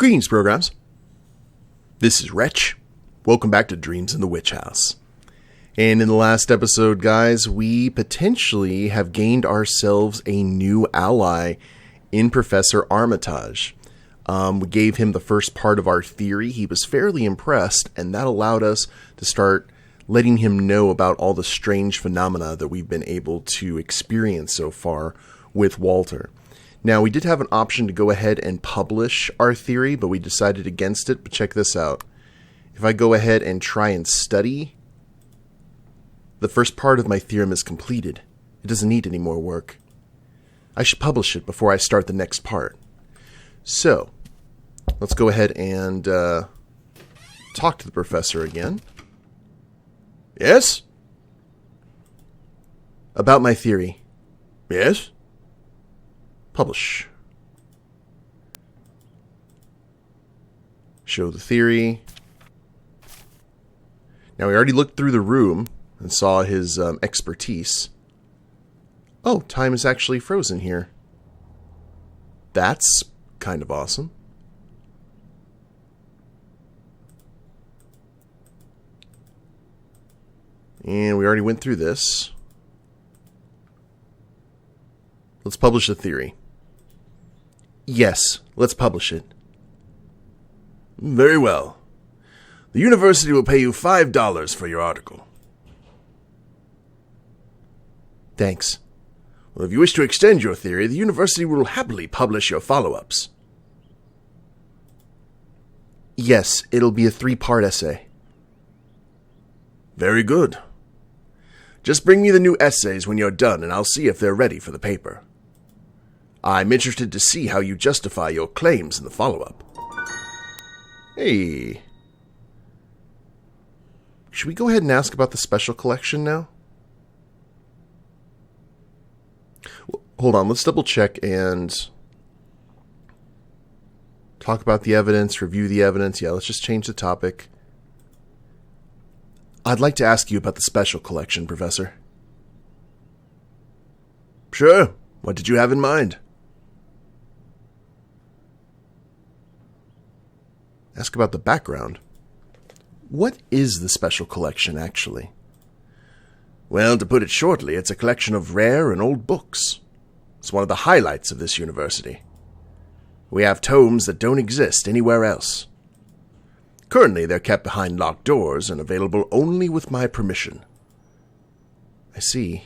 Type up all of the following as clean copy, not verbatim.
Greetings, programs. This is Wretch. Welcome back to Dreams in the Witch House. And in the last episode, guys, we potentially have gained ourselves a new ally in Professor Armitage. We gave him the first part of our theory. He was fairly impressed, and that allowed us to start letting him know about all the strange phenomena that we've been able to experience so far with Walter. Now, we did have an option to go ahead and publish our theory, but we decided against it. But check this out. If I go ahead and try and study, the first part of my theorem is completed. It doesn't need any more work. I should publish it before I start the next part. So, let's go ahead and talk to the professor again. Yes? About my theory. Yes? Publish. Show the theory. Now, we already looked through the room and saw his expertise. Oh, time is actually frozen here. That's kind of awesome. And we already went through this. Let's publish the theory. Yes, let's publish it. Very well. The university will pay you $5 for your article. Thanks. Well, if you wish to extend your theory, the university will happily publish your follow-ups. Yes, it'll be a 3-part essay. Very good. Just bring me the new essays when you're done, and I'll see if they're ready for the paper. I'm interested to see how you justify your claims in the follow-up. Hey. Should we go ahead and ask about the special collection now? Hold on, let's double check and talk about the evidence, review the evidence. Yeah, let's just change the topic. I'd like to ask you about the special collection, Professor. Sure. What did you have in mind? Ask about the background. What is the special collection, actually? Well, to put it shortly, it's a collection of rare and old books. It's one of the highlights of this university. We have tomes that don't exist anywhere else. Currently, they're kept behind locked doors and available only with my permission. I see.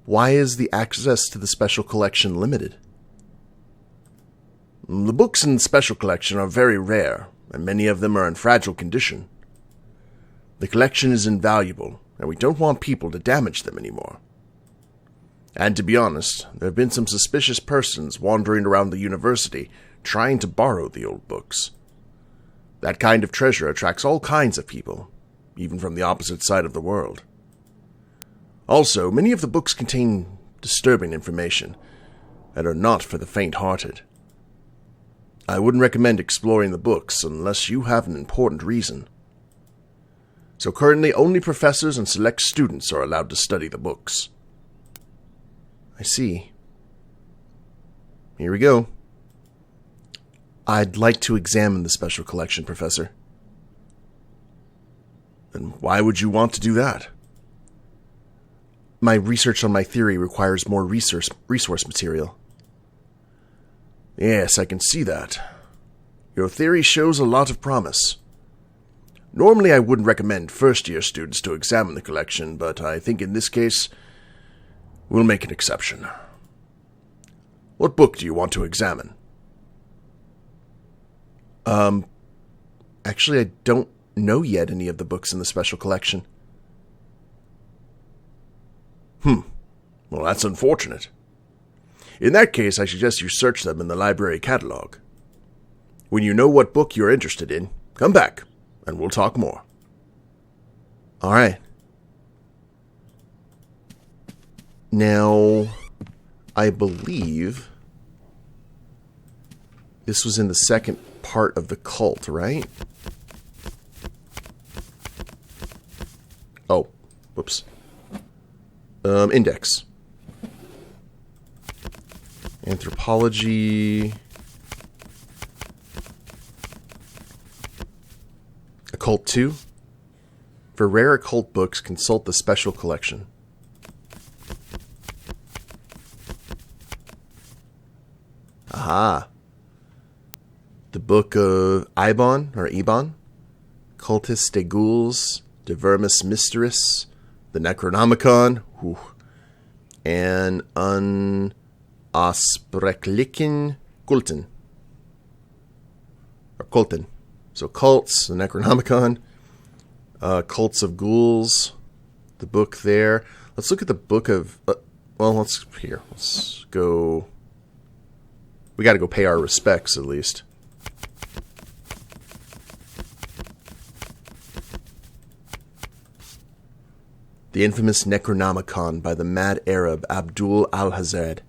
Why is the access to the special collection limited? The books in the special collection are very rare, and many of them are in fragile condition. The collection is invaluable, and we don't want people to damage them anymore. And to be honest, there have been some suspicious persons wandering around the university trying to borrow the old books. That kind of treasure attracts all kinds of people, even from the opposite side of the world. Also, many of the books contain disturbing information and are not for the faint-hearted. I wouldn't recommend exploring the books unless you have an important reason. So currently, only professors and select students are allowed to study the books. I see. Here we go. I'd like to examine the special collection, Professor. And why would you want to do that? My research on my theory requires more resource material. Yes, I can see that. Your theory shows a lot of promise. Normally, I wouldn't recommend first-year students to examine the collection, but I think in this case, we'll make an exception. What book do you want to examine? Actually, I don't know yet any of the books in the special collection. Well, that's unfortunate. In that case, I suggest you search them in the library catalog. When you know what book you're interested in, come back, and we'll talk more. All right. Now, I believe this was in the second part of the cult, right? Oh, whoops. Index. Anthropology. Occult 2. For rare occult books, consult the special collection. Aha. The Book of Ibon, or Ebon. Cultus de Ghouls, de Vermis Mysteris, the Necronomicon, and Unausprechlichen Kulten. Or Kulten. So cults, the Necronomicon, cults of ghouls, the book there. Let's look at the book of, let's go, we got to go pay our respects at least. The infamous Necronomicon by the mad Arab Abdul al-Hazred.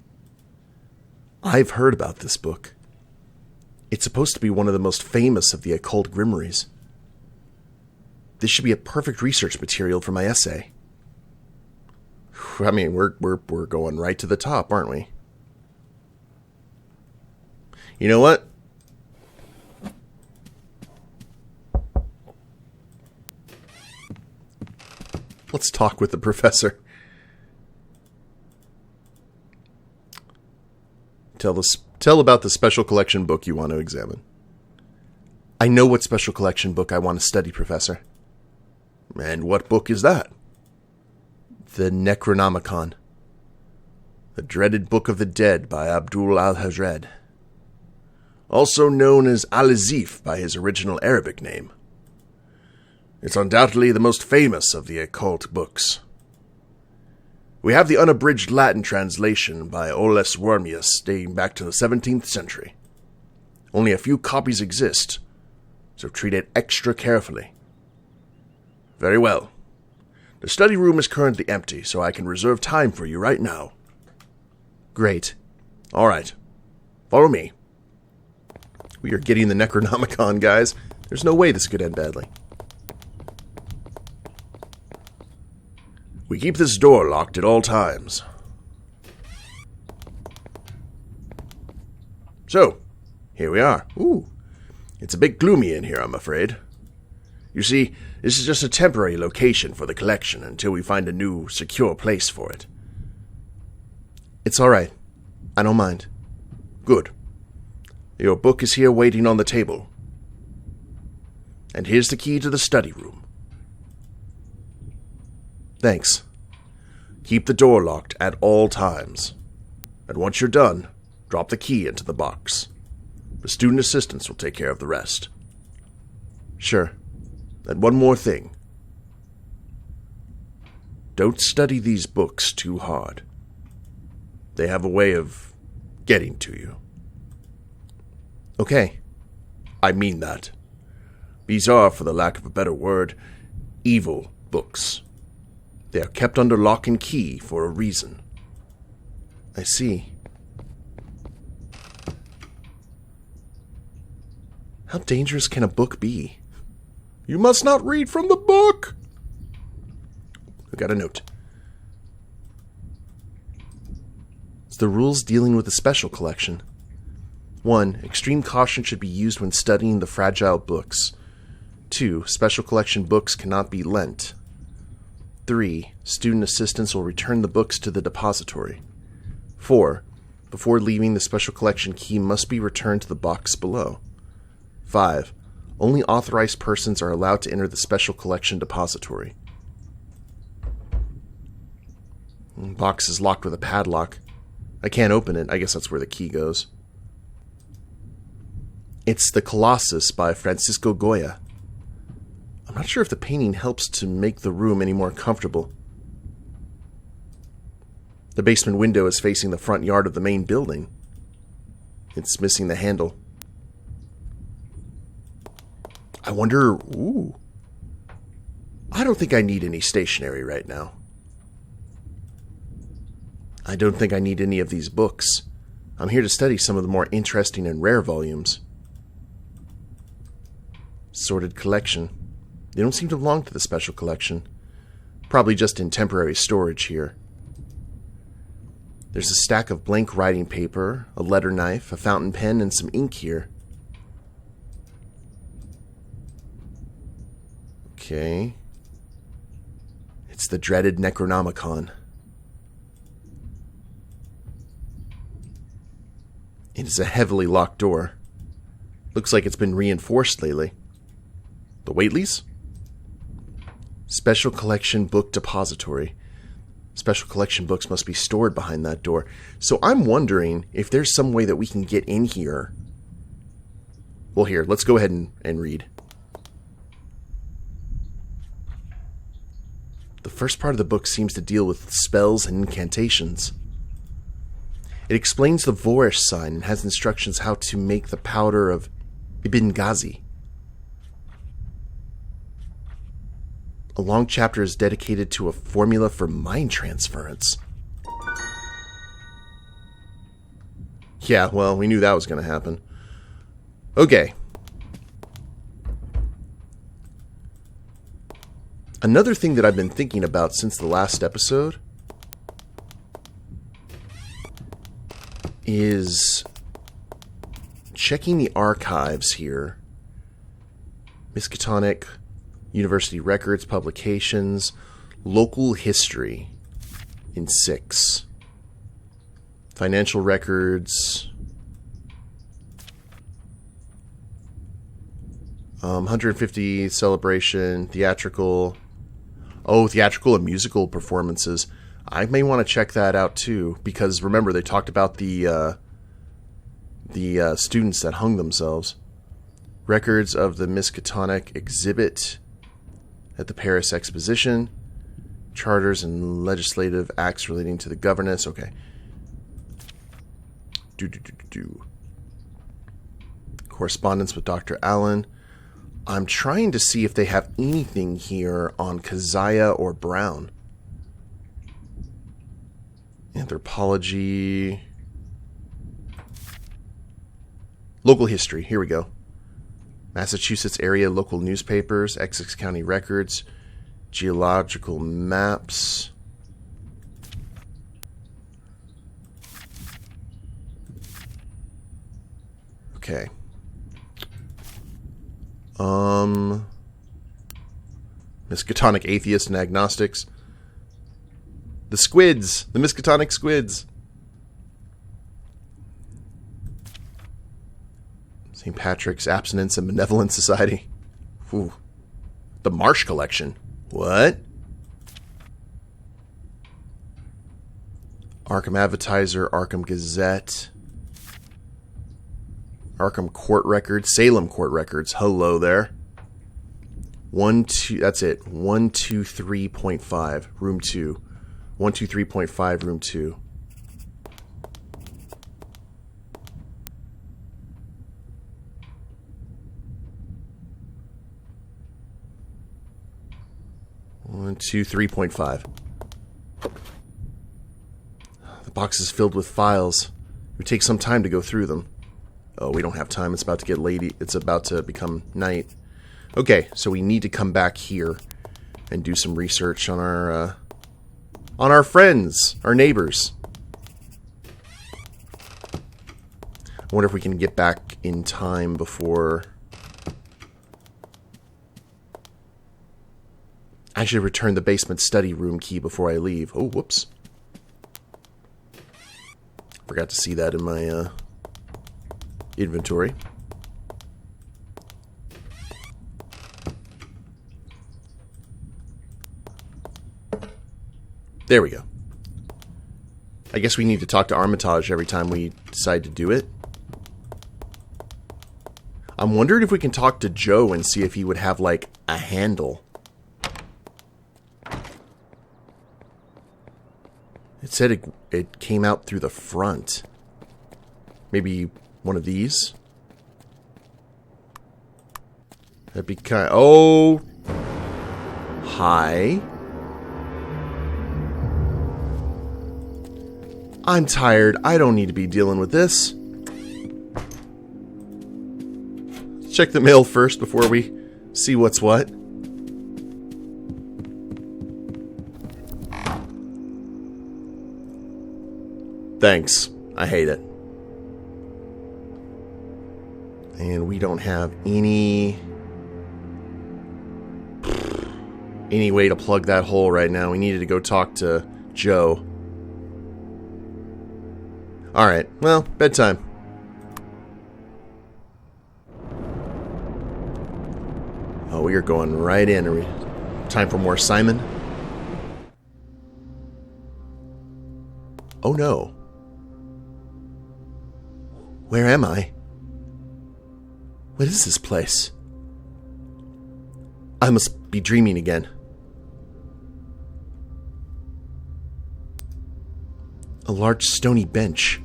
I've heard about this book. It's supposed to be one of the most famous of the occult grimoires. This should be a perfect research material for my essay. I mean, we're going right to the top, aren't we? You know what? Let's talk with the professor. Tell about the special collection book you want to examine. I know what special collection book I want to study, Professor. And what book is that? The Necronomicon. The dreaded Book of the Dead by Abdul al-Hazred. Also known as Al-Azif by his original Arabic name. It's undoubtedly the most famous of the occult books. We have the unabridged Latin translation by Oles Wormius dating back to the 17th century. Only a few copies exist, so treat it extra carefully. Very well. The study room is currently empty, so I can reserve time for you right now. Great. All right. Follow me. We are getting the Necronomicon, guys. There's no way this could end badly. We keep this door locked at all times. So, here we are. Ooh, it's a bit gloomy in here, I'm afraid. You see, this is just a temporary location for the collection until we find a new, secure place for it. It's all right. I don't mind. Good. Your book is here waiting on the table. And here's the key to the study room. Thanks. Keep the door locked at all times. And once you're done, drop the key into the box. The student assistants will take care of the rest. Sure. And one more thing. Don't study these books too hard. They have a way of getting to you. Okay. I mean that. These are, for the lack of a better word, evil books. They are kept under lock and key for a reason. I see. How dangerous can a book be? You must not read from the book! We got a note. It's the rules dealing with the special collection. 1. Extreme caution should be used when studying the fragile books. 2. Special collection books cannot be lent. 3. Student assistants will return the books to the depository. 4. Before leaving, the special collection key must be returned to the box below. 5. Only authorized persons are allowed to enter the special collection depository. The box is locked with a padlock. I can't open it. I guess that's where the key goes. It's the Colossus by Francisco Goya. I'm not sure if the painting helps to make the room any more comfortable. The basement window is facing the front yard of the main building. It's missing the handle. I wonder... Ooh. I don't think I need any stationery right now. I don't think I need any of these books. I'm here to study some of the more interesting and rare volumes. Sorted collection. They don't seem to belong to the special collection. Probably just in temporary storage here. There's a stack of blank writing paper, a letter knife, a fountain pen, and some ink here. Okay. It's the dreaded Necronomicon. It is a heavily locked door. Looks like it's been reinforced lately. The Whateleys? Special Collection Book Depository. Special collection books must be stored behind that door. So I'm wondering if there's some way that we can get in here. Well, here, let's go ahead and read. The first part of the book seems to deal with spells and incantations. It explains the Vorish sign and has instructions how to make the powder of Ibn Ghazi. A long chapter is dedicated to a formula for mind transference. Yeah, well, we knew that was going to happen. Okay. Another thing that I've been thinking about since the last episode is checking the archives here. Miskatonic University records, publications, local history in 6. Financial records. 150 celebration, theatrical. Oh, theatrical and musical performances. I may want to check that out too, because remember they talked about the students that hung themselves. Records of the Miskatonic exhibit at the Paris Exposition. Charters and legislative acts relating to the governance. Okay. Correspondence with Dr. Allen. I'm trying to see if they have anything here on Keziah or Brown. Anthropology. Local history. Here we go. Massachusetts area local newspapers, Essex County records, geological maps. Okay. Miskatonic atheists and agnostics. The squids! The Miskatonic squids! St. Patrick's Abstinence and Benevolent Society. Ooh. The Marsh Collection. What? Arkham Advertiser, Arkham Gazette. Arkham Court Records, Salem Court Records. Hello there. that's it. 123.5, room 2. 123.5, room 2. One, 2, 3.5. The box is filled with files. It would take some time to go through them. Oh, we don't have time. It's about to get late. It's about to become night. Okay, so we need to come back here and do some research on our friends, our neighbors. I wonder if we can get back in time before... I should return the basement study room key before I leave. Oh, whoops. Forgot to see that in my inventory. There we go. I guess we need to talk to Armitage every time we decide to do it. I'm wondering if we can talk to Joe and see if he would have, like, a handle. It said it came out through the front. Maybe one of these? That'd be kind of... Oh! Hi. I'm tired. I don't need to be dealing with this. Check the mail first before we see what's what. Thanks. I hate it. And we don't have any way to plug that hole right now. We needed to go talk to Joe. Alright, well, bedtime. Oh, we are going right in. Time for more Simon. Oh no. Where am I? What is this place? I must be dreaming again. A large stony bench.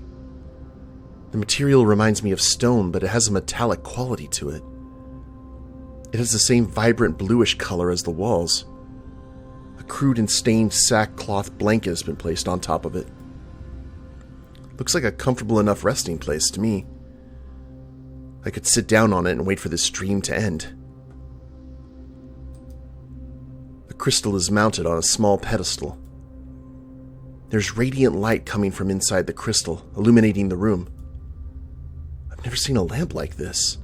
The material reminds me of stone, but it has a metallic quality to it. It has the same vibrant bluish color as the walls. A crude and stained sackcloth blanket has been placed on top of it. Looks like a comfortable enough resting place to me. I could sit down on it and wait for this dream to end. The crystal is mounted on a small pedestal. There's radiant light coming from inside the crystal, illuminating the room. I've never seen a lamp like this.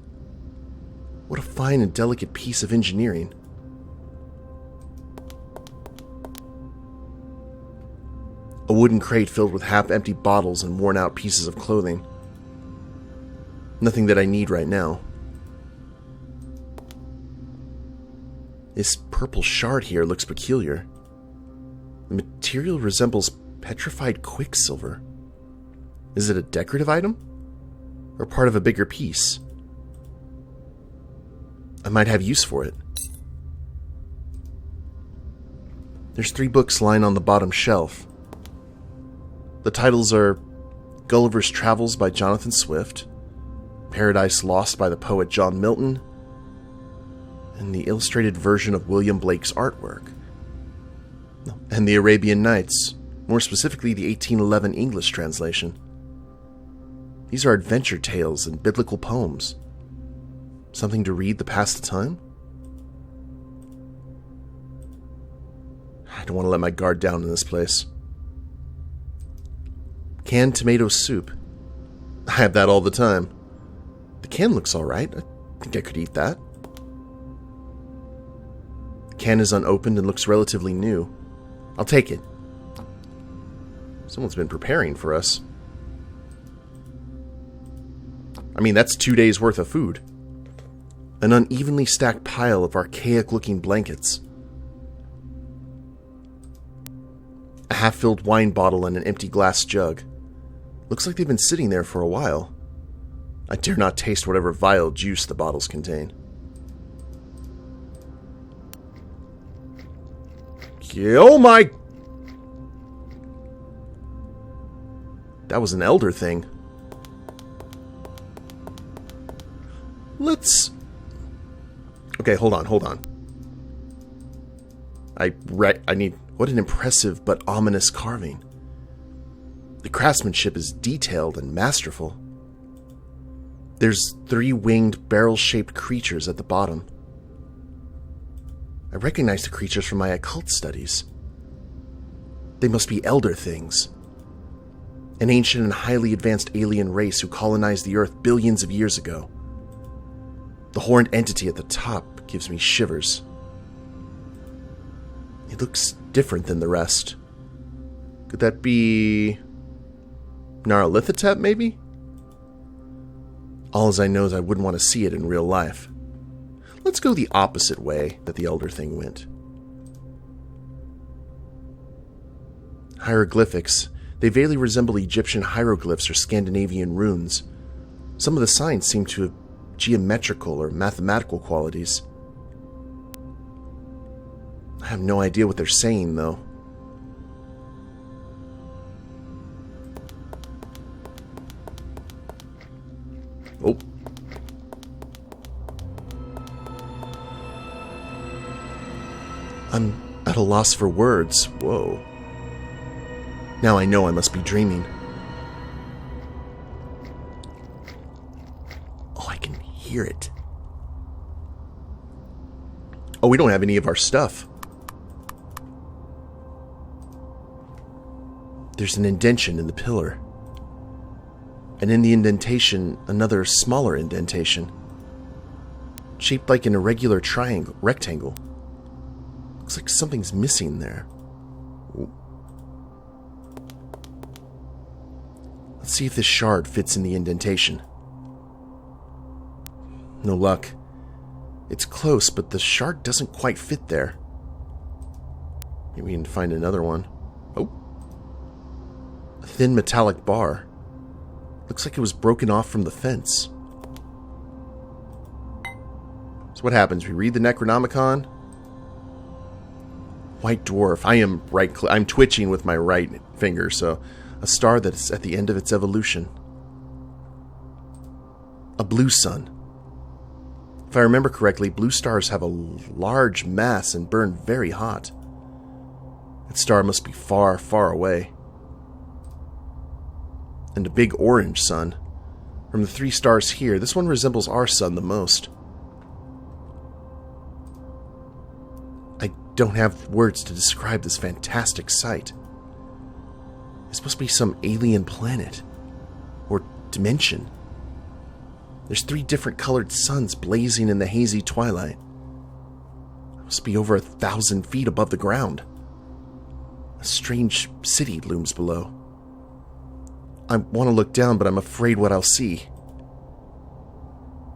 What a fine and delicate piece of engineering. A wooden crate filled with half-empty bottles and worn-out pieces of clothing. Nothing that I need right now. This purple shard here looks peculiar. The material resembles petrified quicksilver. Is it a decorative item? Or part of a bigger piece? I might have use for it. There's 3 books lying on the bottom shelf. The titles are Gulliver's Travels by Jonathan Swift, Paradise Lost by the poet John Milton, and the illustrated version of William Blake's artwork. And the Arabian Nights, more specifically the 1811 English translation. These are adventure tales and biblical poems. Something to read to pass the time? I don't want to let my guard down in this place. Canned tomato soup. I have that all the time. The can looks alright. I think I could eat that. The can is unopened and looks relatively new. I'll take it. Someone's been preparing for us. I mean, that's 2 days worth of food. An unevenly stacked pile of archaic-looking blankets. A half-filled wine bottle and an empty glass jug. Looks like they've been sitting there for a while. I dare not taste whatever vile juice the bottles contain. Oh my... That was an elder thing. Let's... Okay, hold on. I need... What an impressive but ominous carving. The craftsmanship is detailed and masterful. There's 3 winged, barrel-shaped creatures at the bottom. I recognize the creatures from my occult studies. They must be elder things. An ancient and highly advanced alien race who colonized the Earth billions of years ago. The horned entity at the top gives me shivers. It looks different than the rest. Could that be... Naralithatep, maybe? All as I know is I wouldn't want to see it in real life. Let's go the opposite way that the elder thing went. Hieroglyphics. They vaguely resemble Egyptian hieroglyphs or Scandinavian runes. Some of the signs seem to have geometrical or mathematical qualities. I have no idea what they're saying, though. Oh. I'm at a loss for words. Whoa. Now I know I must be dreaming. Oh, I can hear it. Oh, we don't have any of our stuff. There's an indentation in the pillar. And in the indentation, another smaller indentation. Shaped like an irregular rectangle. Looks like something's missing there. Ooh. Let's see if this shard fits in the indentation. No luck. It's close, but the shard doesn't quite fit there. Maybe we can find another one. Oh. A thin metallic bar. Looks like it was broken off from the fence. So what happens? We read the Necronomicon. White dwarf. I'm twitching with my right finger, so a star that's at the end of its evolution. A blue sun. If I remember correctly, blue stars have a large mass and burn very hot. That star must be far, far away. And a big orange sun. From the 3 stars here, this one resembles our sun the most. I don't have words to describe this fantastic sight. This must be some alien planet. Or dimension. There's 3 different colored suns blazing in the hazy twilight. It must be over 1,000 feet above the ground. A strange city looms below. I want to look down, but I'm afraid what I'll see.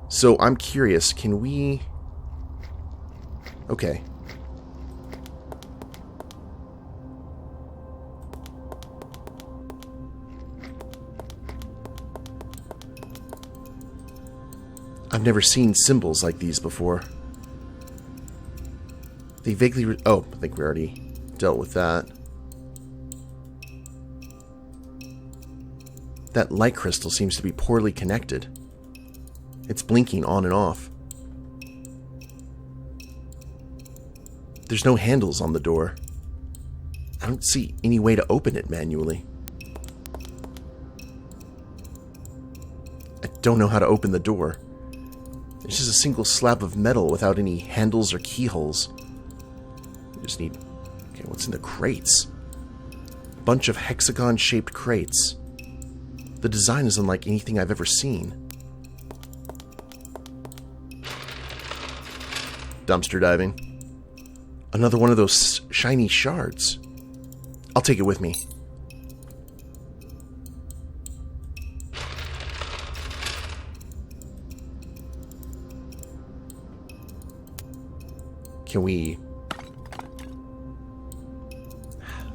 So I'm curious, can we... Okay. I've never seen symbols like these before. They vaguely... Oh, I think we already dealt with that. That light crystal seems to be poorly connected. It's blinking on and off. There's no handles on the door. I don't see any way to open it manually. I don't know how to open the door. It's just a single slab of metal without any handles or keyholes. We just need... Okay, what's in the crates? Bunch of hexagon-shaped crates. The design is unlike anything I've ever seen. Dumpster diving. Another one of those shiny shards. I'll take it with me. Can we...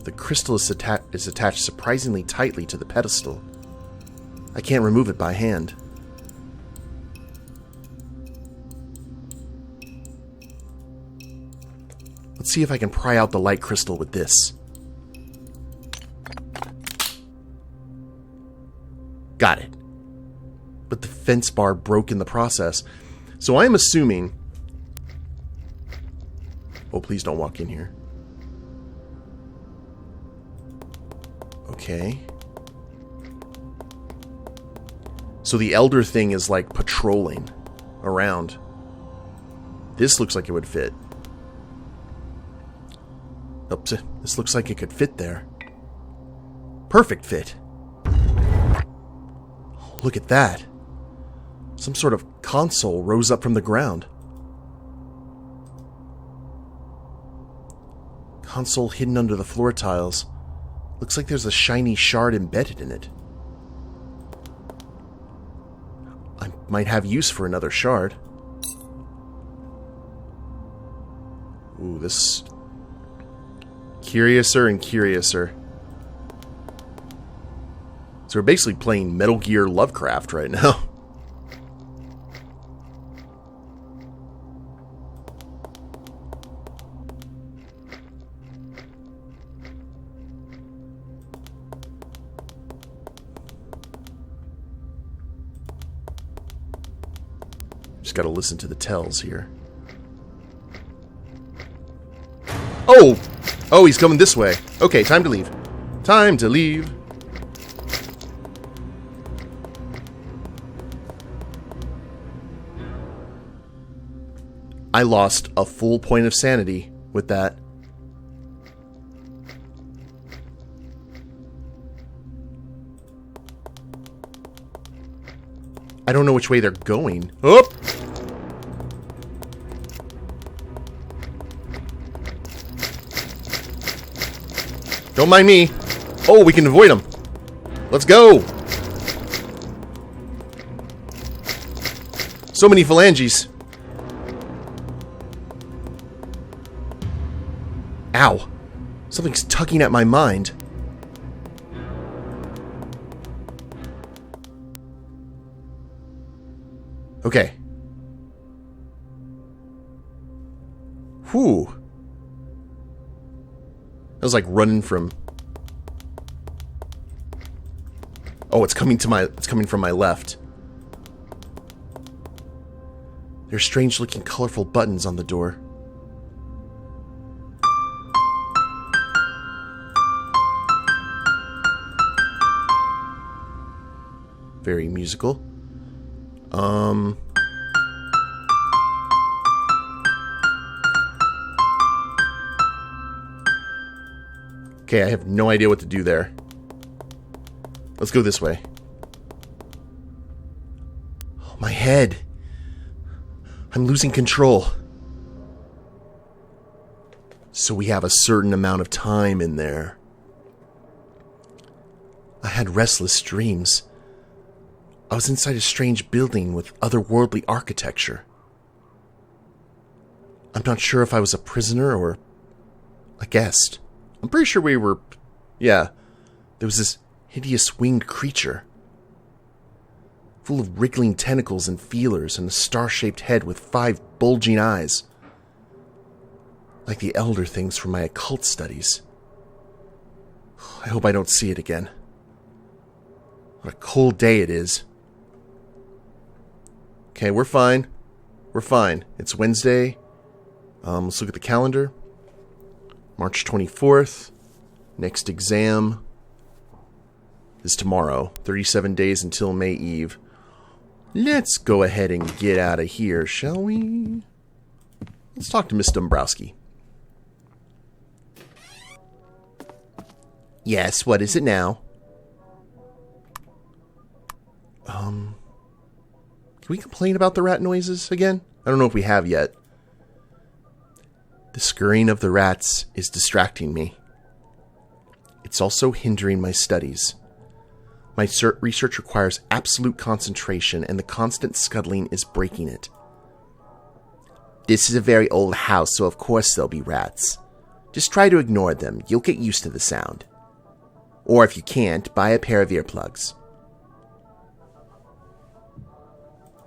The crystal is attached surprisingly tightly to the pedestal. I can't remove it by hand. Let's see if I can pry out the light crystal with this. Got it. But the fence bar broke in the process. So I am assuming... Oh, please don't walk in here. Okay. So the elder thing is like patrolling around. This looks like it would fit. Oops, this looks like it could fit there. Perfect fit. Look at that. Some sort of console rose up from the ground. Console hidden under the floor tiles. Looks like there's a shiny shard embedded in it. I might have use for another shard. Ooh, this... Curiouser and curiouser. So we're basically playing Metal Gear Lovecraft right now. Just gotta listen to the tells here. Oh! Oh, he's coming this way. Okay, time to leave. Time to leave. I lost a full point of sanity with that. I don't know which way they're going. Oh! Don't mind me. Oh, we can avoid them. Let's go. So many phalanges. Ow. Something's tugging at my mind. Okay. Whew. I was like running from... Oh, it's coming from my left. There's strange looking colorful buttons on the door. Very musical. Okay, I have no idea what to do there. Let's go this way. Oh, my head. I'm losing control. So we have a certain amount of time in there. I had restless dreams. I was inside a strange building with otherworldly architecture. I'm not sure if I was a prisoner or a guest. I'm pretty sure we were... Yeah. There was this hideous winged creature. Full of wriggling tentacles and feelers and a star-shaped head with 5 bulging eyes. Like the elder things from my occult studies. I hope I don't see it again. What a cold day it is. Okay, we're fine. We're fine. It's Wednesday. Let's look at the calendar. March 24th. Next exam is tomorrow. 37 days until May Eve. Let's go ahead and get out of here, shall we? Let's talk to Miss Dombrowski. Yes, what is it now? Can we complain about the rat noises again? I don't know if we have yet. The scurrying of the rats is distracting me. It's also hindering my studies. My research requires absolute concentration, and the constant scuttling is breaking it. This is a very old house, so of course there'll be rats. Just try to ignore them. You'll get used to the sound. Or if you can't, buy a pair of earplugs.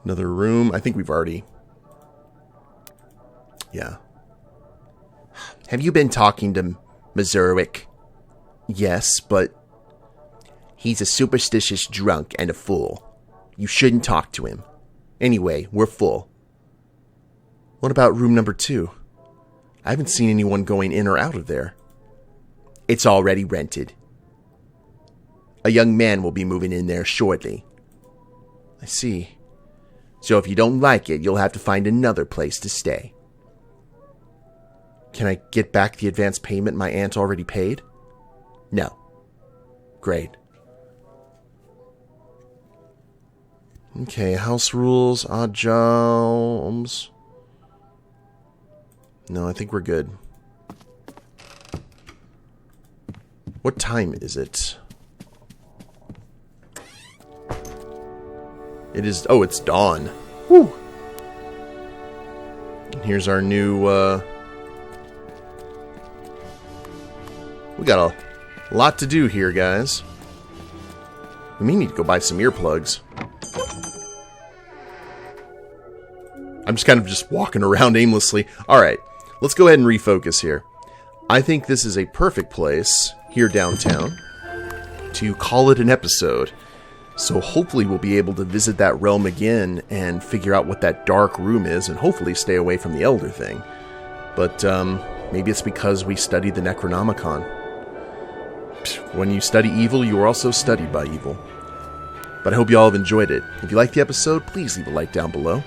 Another room. I think we've already... Yeah. Have you been talking to Mazurwick? Yes, but... He's a superstitious drunk and a fool. You shouldn't talk to him. Anyway, we're full. What about room number 2? I haven't seen anyone going in or out of there. It's already rented. A young man will be moving in there shortly. I see. So if you don't like it, you'll have to find another place to stay. Can I get back the advance payment my aunt already paid? No. Great. Okay, house rules, odd jobs. No, I think we're good. What time is it? It is... Oh, it's dawn. Woo! And here's our new, We got a lot to do here, guys. We may need to go buy some earplugs. I'm just kind of walking around aimlessly. Alright, let's go ahead and refocus here. I think this is a perfect place, here downtown, to call it an episode. So hopefully we'll be able to visit that realm again and figure out what that dark room is and hopefully stay away from the Elder thing. But maybe it's because we studied the Necronomicon. When you study evil, you are also studied by evil. But I hope you all have enjoyed it. If you liked the episode, please leave a like down below.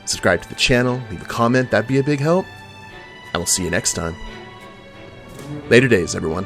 Subscribe to the channel, leave a comment, that'd be a big help. And we'll see you next time. Later days, everyone.